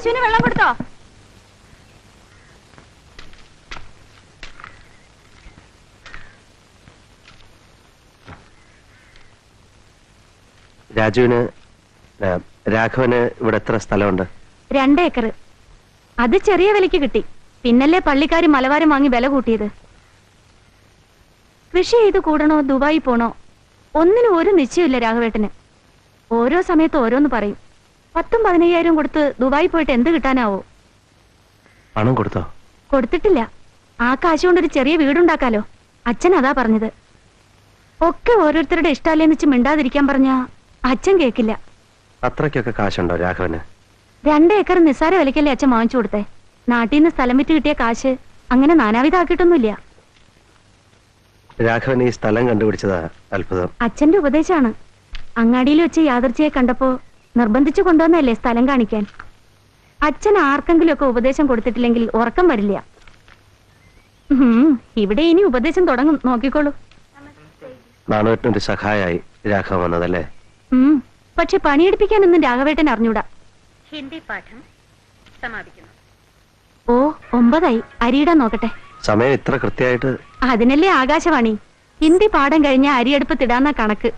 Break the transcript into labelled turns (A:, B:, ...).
A: പശുവിന് വെള്ളം കൊടുത്തോ?
B: രാഘവന് ഇവിടെ എത്ര സ്ഥലമുണ്ട്?
A: 2 ഏക്കർ. അത് ചെറിയ വിലക്ക് കിട്ടി. പിന്നല്ലേ പള്ളിക്കാര് മലവാരം വാങ്ങി വില കൂട്ടിയത്. കൃഷി ചെയ്ത് കൂടണോ ദുബായി പോണോ ഒന്നിനും ഒരു നിശ്ചയമില്ല രാഘവേട്ടന്. ഓരോ സമയത്ത് ഓരോന്ന് പറയും. 10,000-15,000 കൊടുത്ത് ദുബായി പോയിട്ട് എന്ത് കിട്ടാനാവോ?
B: പണം കൊടുത്തോ?
A: കൊടുത്തിട്ടില്ല. ആ കാശ് കൊണ്ടൊരു ചെറിയ വീടുണ്ടാക്കാലോ. അച്ഛൻ അതാ പറഞ്ഞത്. ഒക്കെ ഓരോരുത്തരുടെ ഇഷ്ടാലേന്ന് വെച്ച് മിണ്ടാതിരിക്കാൻ പറഞ്ഞാ അച്ഛൻ കേക്കില്ല.
B: അത്രയ്ക്കൊക്കെ കാശുണ്ടോ രാഘവന്?
A: 2 ഏക്കർ നിസ്സാര വിലക്കല്ലേ അച്ഛൻ വാങ്ങിച്ചു കൊടുത്തേ. നാട്ടിൽ നിന്ന് സ്ഥലം വിറ്റ് കിട്ടിയ കാശ് അങ്ങനെ നാനാവിധാക്കിയിട്ടൊന്നുമില്ല.
B: രാഘവൻ ഈ സ്ഥലം കണ്ടുപിടിച്ചതാ അത്ഭുതം.
A: അച്ഛന്റെ ഉപദേശമാണ്. അങ്ങാടിയിൽ വെച്ച് യാദർച്ചയെ കണ്ടപ്പോ നിർബന്ധിച്ചു കൊണ്ടുവന്നല്ലേ സ്ഥലം കാണിക്കാൻ. അച്ഛൻ ആർക്കെങ്കിലും ഒക്കെ ഉപദേശം കൊടുത്തിട്ടില്ലെങ്കിൽ ഉറക്കം വരില്ല. ഇവിടെ ഇനി ഉപദേശം തുടങ്ങും, നോക്കിക്കോളൂ.
B: നാണുവേട്ടനൊരു സഹായായി രാഘവൻ വന്നതല്ലേ?
A: പക്ഷെ പണിയെടുപ്പിക്കാനൊന്നും രാഘവേട്ടൻ അറിഞ്ഞൂടാ. ഹിന്ദി പാഠം സമാപിക്കുന്നു. ഓ 9 അരിയിടാൻ നോക്കട്ടെ.
B: സമയം ഇത്ര കൃത്യമായിട്ട്?
A: അതിനല്ലേ ആകാശവാണി. ഹിന്ദി പാഠം കഴിഞ്ഞ അരിയടുപ്പത്തിടാന്ന കണക്ക്.